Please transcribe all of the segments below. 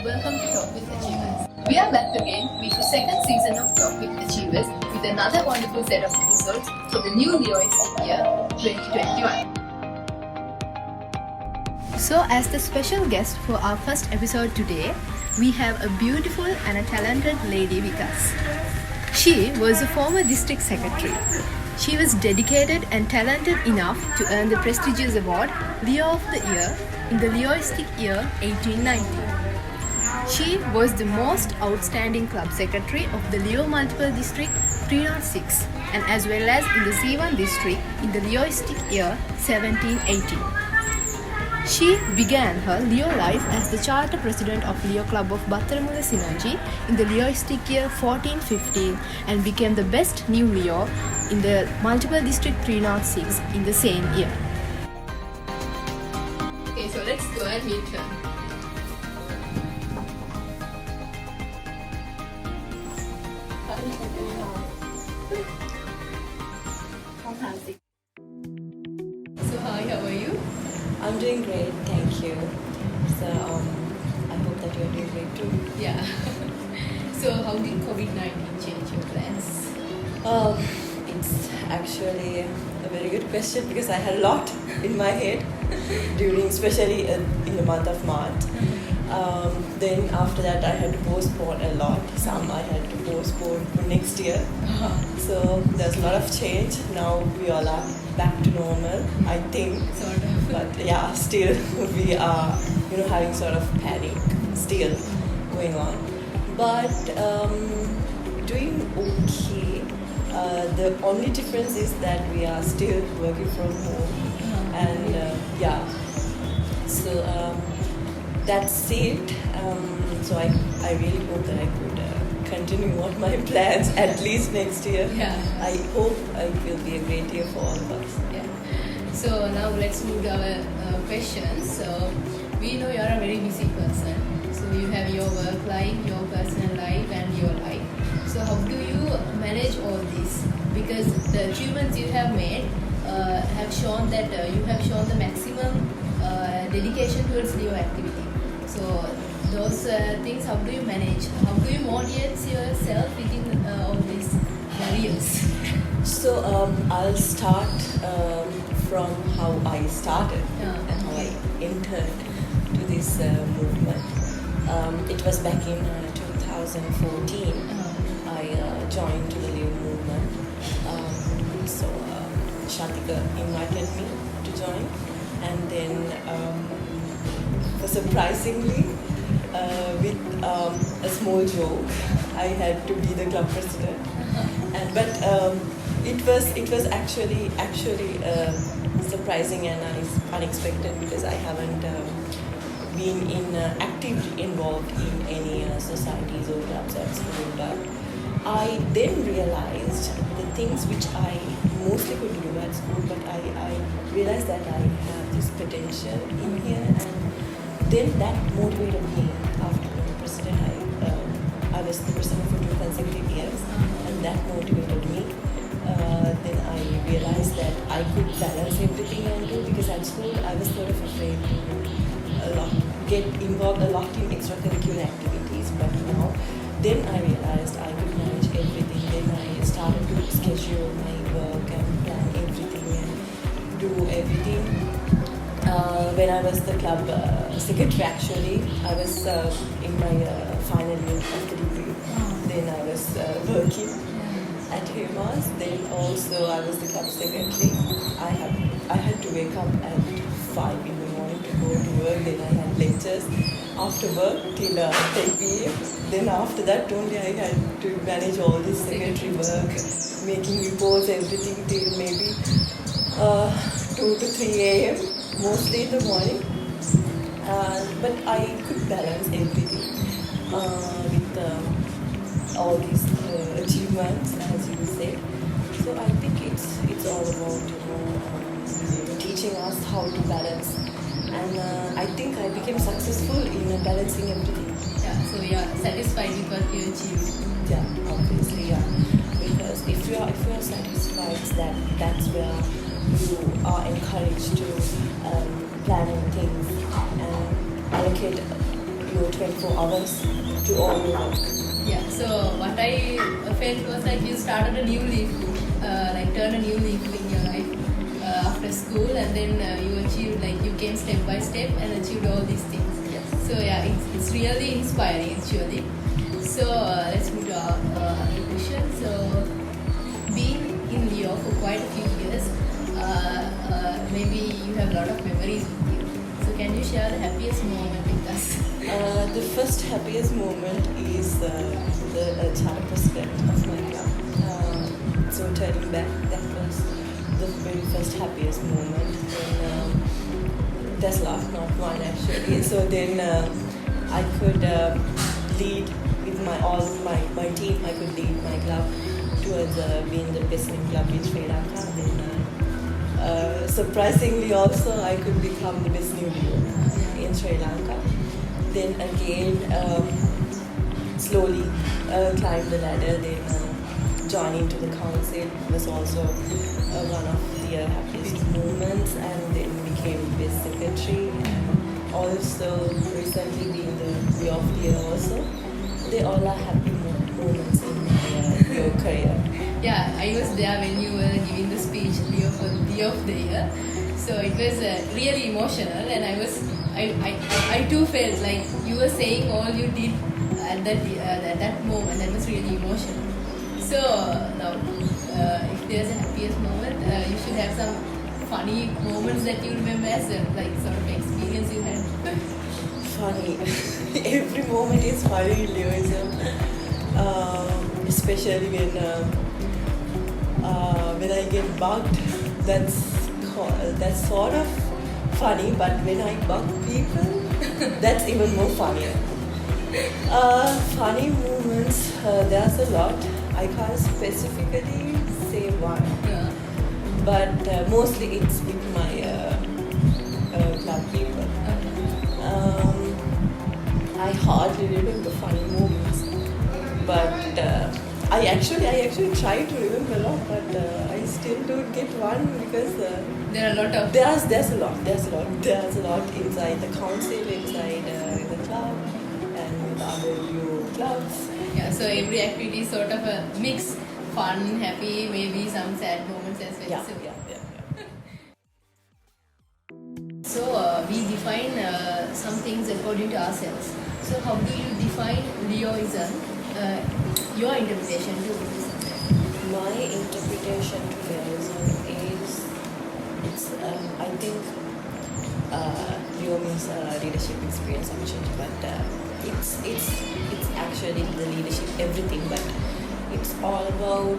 Welcome to Talk with Achievers. We are back again with the second season of Talk with Achievers with another wonderful set of episodes for the new Leoism year 2021. So as the special guest for our first episode today, we have a beautiful and a talented lady with us. She was a former district secretary. She was dedicated and talented enough to earn the prestigious award Leo of the Year in the Leoistic year 1890. She was the most outstanding club secretary of the Leo Multiple District 306 and as well as in the C1 district in the Leoistic year 1780. She began her Leo life as the charter president of Leo Club of Battaramula Sinanji in the Leoistic year 1415 and became the best new Leo in the Multiple District 306 in the same year. Okay, so let's go and meet her. So hi, how are you? I'm doing great, thank you. So I hope that you're doing great too. Yeah. So how did COVID-19 change your plans? It's actually a very good question because I had a lot in my head during, especially in the month of March. Then after that I had to postpone a lot. Some I had to postpone for next year. So there's a lot of change. Now we all are back to normal, I think. Sort of. But yeah, still we are, having sort of panic still going on. But doing okay. The only difference is that we are still working from home. And so that's it. So I really hope that I could continue on my plans at least next year. Yeah. I hope it will be a great year for all of us. Yeah. So now let's move to our questions. So we know you're a very busy person. So you have your work life, your personal life and your life. So how do you manage all this? Because the achievements you have made have shown that you have shown the maximum dedication towards your activity. So those things, how do you manage? How do you motivate yourself within all these barriers? So I'll start from how I started and how I entered to this movement. It was back in 2014. I joined to the Leo movement. So Shatika invited me to join, and then surprisingly, with a small joke, I had to be the club president. But it was actually surprising and unexpected because I haven't been actively involved in any societies or clubs at school. But I then realized the things which I mostly could do at school, but I realized that I have this potential in here, and then that motivated me. After being president, I was the president for 2 consecutive years, and that motivated me. Then I realized that I could balance everything I do, because at school I was sort of afraid to get involved a lot in extracurricular activities, but now then I realized I could manage everything. Then I started to schedule my work and plan everything and do everything. When I was the club secretary, actually, I was in my final year of the degree. Then I was working at Hemas. Then also I was the club secretary. I had to wake up at 5 in the morning to go to work. Then I had lectures after work till 10 p.m. Then after that only I had to manage all this secretary work, making reports, everything till maybe 2 to 3 a.m. mostly in the morning. But I could balance everything with all these achievements, as you said. So I think it's all about teaching us how to balance, and I think I became successful in balancing everything. Yeah, so you are satisfied with what you achieved. Yeah, obviously, yeah. Because if you are satisfied, that's where you are encouraged to plan things and allocate your 24 hours to all the work. Yeah, so what I felt was like you started a new leaf, like turned a new leaf in your life after school, and then you achieved, like you came step by step and achieved all these things. Yes. So yeah, it's really inspiring actually. So let's move to our other question. So being in Leo for quite a few years, maybe you have a lot of memories with you. So can you share the happiest moment with us? The first happiest moment is the charter president of my club. So turning back, that was the very first happiest moment. And that's last, not one actually. So then I could lead with my team. I could lead my club towards being the best in club in Sri Lanka. Then surprisingly also I could become the best new leader in Sri Lanka. Then again, slowly climb the ladder. Then joining to the council was also one of the happiest moments, and then became best secretary. And also recently being the Year of the Year also. They all are happy moments in your career. Yeah, I was there when you were giving the speech Leo for Year of the Year. So it was really emotional, and I too felt like you were saying all you did at that moment. That was really emotional. So now, if there's a happiest moment, you should have some funny moments that you remember as well, like sort of experience you had. Funny. Every moment is funny in Leoism. Especially when I get bugged. That's sort of funny, but when I bug people, that's even more funnier. Funny moments, there's a lot. I can't specifically say one, Yeah. but mostly it's with my club people. I hardly remember funny moments, but I actually try to remember a lot, but I still don't get one because There are a lot of there's a lot inside the council, inside the club, and with other new clubs. yeah. So every activity is sort of a mix, fun, happy, maybe some sad moments as well. Yeah, So, yeah. So we define some things according to ourselves. So how do you define Leoism? Your interpretation to My interpretation to Leoism is, I think Leo means leadership experience actually, but it's actually the leadership everything, but it's all about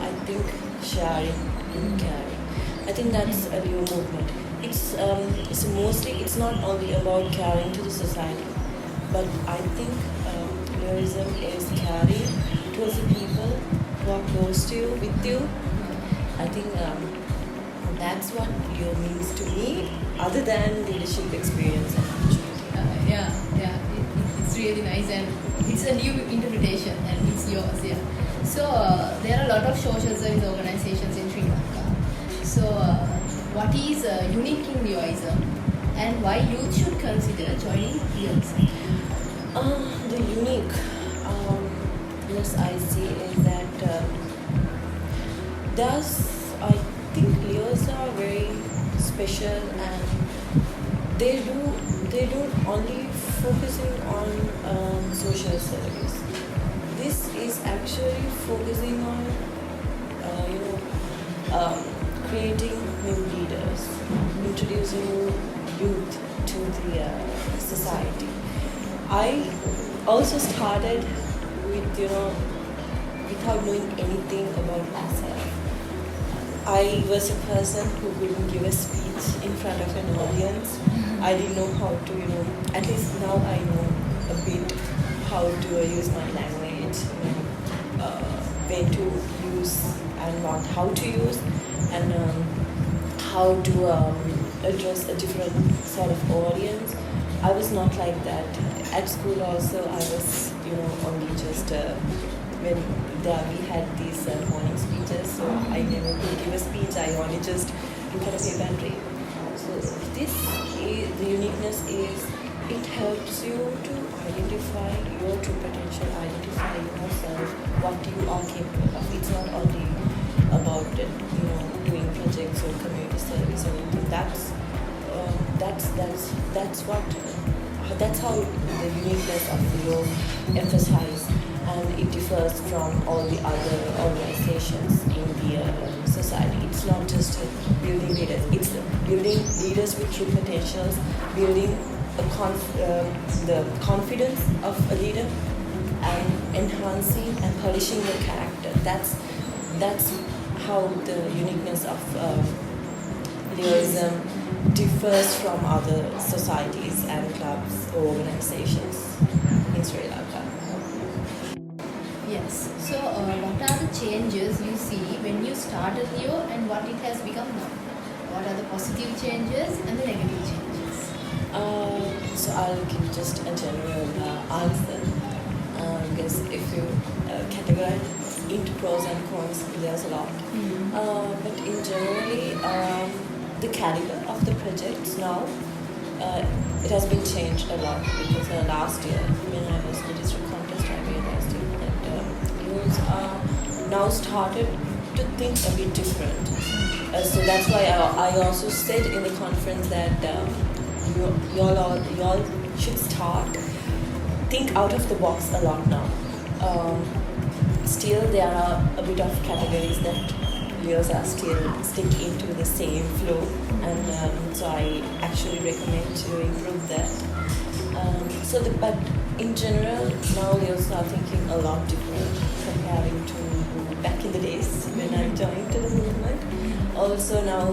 I think sharing and caring. I think that's a Leo movement. It's mostly, it's not only about caring to the society, but I think Leoism is caring towards the people who are close to you, with you. I think that's what Leo means to me, other than leadership experience and opportunity. it's really nice, and it's a new interpretation, and it's yours. Yeah. So there are a lot of social service organizations in Sri Lanka. So what is unique in Leoism, and why youth should consider joining Leoism? The unique, yes, I see is that I think Leos are very special, and they don't only focusing on social service. This is actually focusing on creating new leaders, introducing youth to the society. I also started with without knowing anything about myself. I was a person who couldn't give a speech in front of an audience. I didn't know how to, at least now I know a bit how to use my language, when to use and how to use, and how to address a different sort of audience. I was not like that. At school also, I was, only just when we had these morning speeches, so I never could give a speech. I only just in front of a pantry. So the uniqueness is it helps you to identify your true potential, identify yourself, what you are capable of. It's not only about doing projects or community service or anything. That's how the uniqueness of Leo emphasized, and it differs from all the other organizations in the society. It's not just building leaders; it's building leaders with true potentials, building the confidence of a leader, and enhancing and polishing the character. That's how the uniqueness of Leoism differs from other societies and clubs or organizations in Sri Lanka. Yes. So, what are the changes you see when you started Leo and what it has become now? What are the positive changes and the negative changes? So I'll give just a general answer, because if you categorize into pros and cons, there's a lot. But in generally, the caliber of the projects now, it has been changed a lot, because last year when I was in the district contest, I realized that youths are now started to think a bit different. So that's why I also said in the conference that you all should start think out of the box a lot now. Still, there are a bit of categories that Leos are still stick into the same flow, and so I actually recommend to improve that. But in general, now Leos are thinking a lot different comparing to back in the days when I joined to the movement. Also now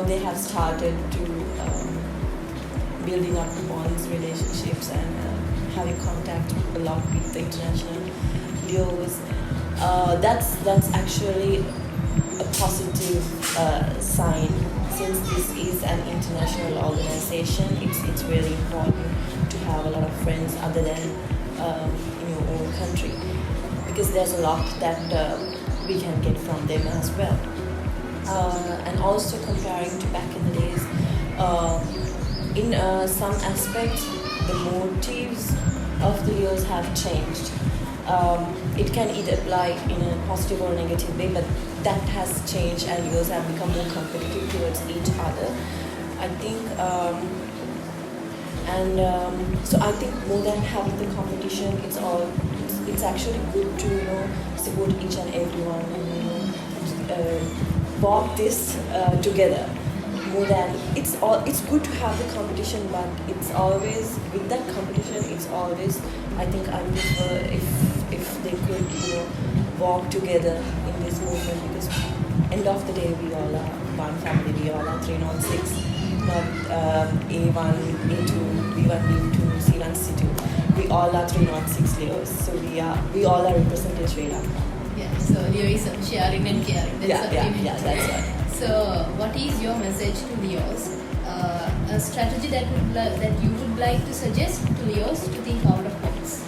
they have started to building up bonds, relationships, and having contact a lot with the international Leos. That's actually a positive sign, since this is an international organization. It's really important to have a lot of friends other than in your own country, because there's a lot that we can get from them as well. And also comparing to back in the days, in some aspects, the motives of the Leos have changed. It can either apply in a positive or negative way, but that has changed, and Leos have become more competitive towards each other, I think. So I think more than having the competition, it's actually good to support each and everyone and walk this together. More than it's good to have the competition, but it's always with that competition. It's always, I think I prefer if they could walk together in this movement, because end of the day we all are one family. We all are 306, not A1, A2, B1, B2, C1, C2. We all are 306 Leos, so we all are represented Sri Lanka. Yeah. So Leoism, sharing and caring. Yeah, that's right. So, what is your message to Leos? A strategy that you would like to suggest to Leos to think out of box?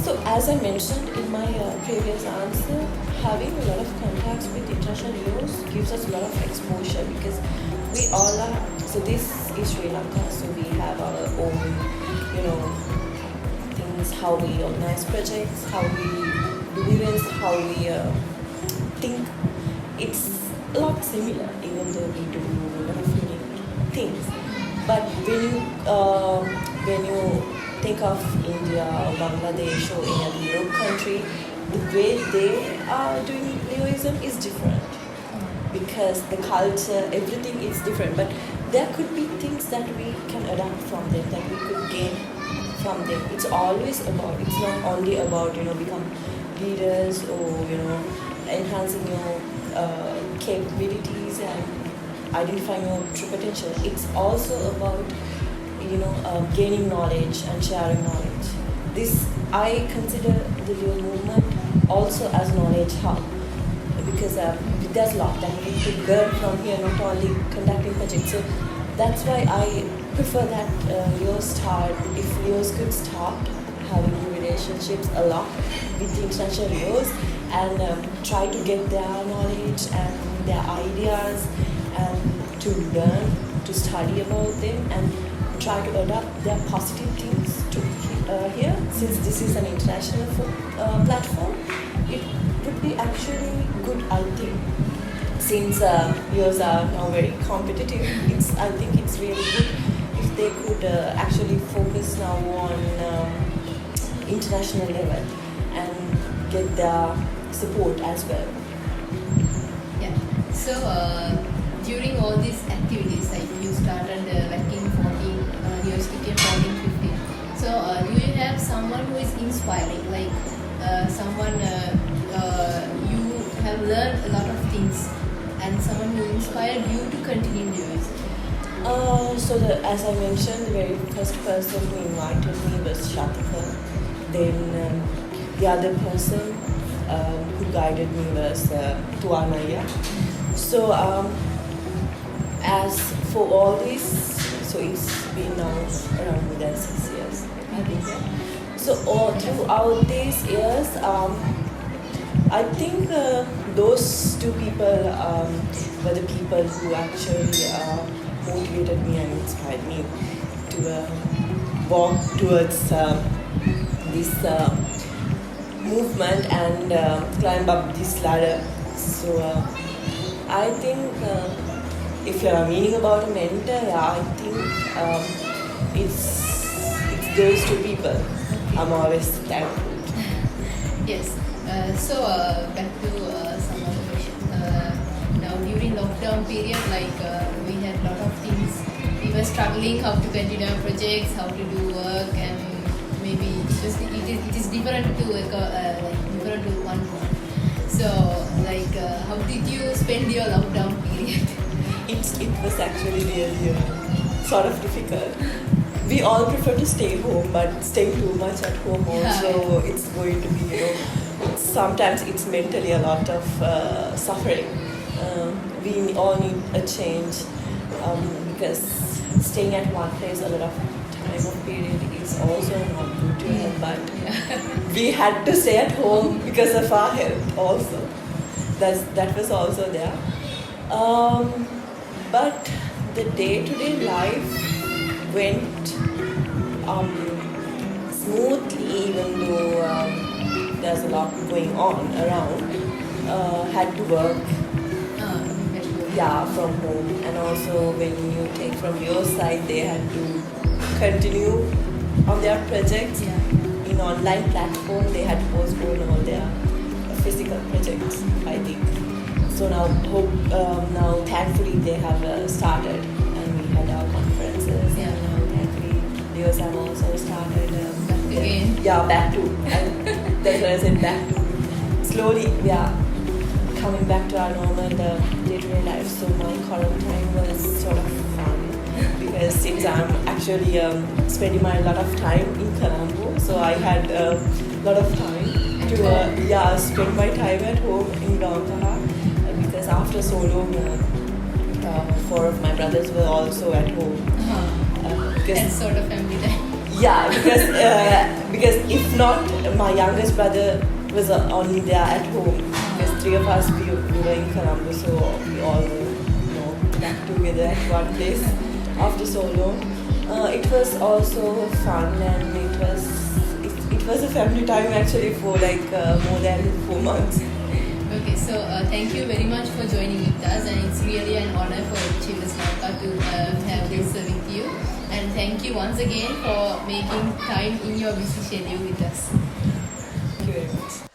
So, as I mentioned in my previous answer, having a lot of contacts with international Leos gives us a lot of exposure, because we all are. So, this is Sri Lanka, so we have our own, things, how we organize projects, how we do events, how we think. It's a lot similar, even though we do a lot of unique things. But when you think of India or Bangladesh or any other Europe country, the way they are doing Leoism is different, because the culture, everything is different. But there could be things that we can adapt from them, that we could gain from them. It's not only about become leaders or enhancing your capabilities and identifying your true potential. It's also about gaining knowledge and sharing knowledge. This, I consider the Leo movement also as knowledge hub, because there's a lot that we could learn from here, not only conducting projects. So that's why I prefer that if Leos could start having relationships a lot with the international Leos, and try to get their knowledge and their ideas, and to learn to study about them and try to adapt their positive things to here. Since this is an international platform, it would be actually good, I think. Since yours are now very competitive, I think it's really good if they could actually focus now on international level and get their support as well. Yeah. So during all these activities, like you started back in 14, years became 14, 15. So do you have someone who is inspiring, like someone you have learned a lot of things, and someone who inspired you to continue doing it? As I mentioned, the very first person who invited me was Shatika. Then the other person who guided me was Tuanaya. So as for all this, so it's been now around more than 6 years I've been here. So throughout these years, I think those two people were the people who actually motivated me and inspired me to walk towards this movement and climb up this ladder. So I think if you are meaning about a mentor, I think it's those two people. I'm always thankful. Yes. So back to some other question. Now during lockdown period, like we had a lot of things. We were struggling how to continue our projects, how to do work, and maybe it is different to like different to one. So like how did you spend your lockdown period? It was actually really sort of difficult. We all prefer to stay home, but staying too much at home also, it's going to be, sometimes it's mentally a lot of suffering. We all need a change because staying at one place a lot of time of period is also not good to health, but we had to stay at home because of our health also. That was also there. But the day-to-day life went smoothly, even though there's a lot going on around. Had to work from home, and also when you take from your side, they had to continue on their projects in online platform. They had to postpone all their physical projects, I think. So now thankfully they have started, and we had our conferences. And now thankfully Leoism also started. Back again. Back to. And that's what I said, back to. Slowly, we are coming back to our normal day-to-day life. So my quarantine was sort of fun because since I'm actually spending my lot of time in Colombo, so I had a lot of time to spend my time at home in Lanka. Because after so long, 4 of my brothers were also at home. That's sort of family time. Yeah, because if not, my youngest brother was only there at home. Because 3 of us we were in Colombo, so we all were back together at one place after so long. It was also fun, and it was a family time actually for like more than 4 months. Okay, so thank you very much for joining with us, and it's really an honor for Srilanka to have this with you. And thank you once again for making time in your busy schedule with us. Thank you very much.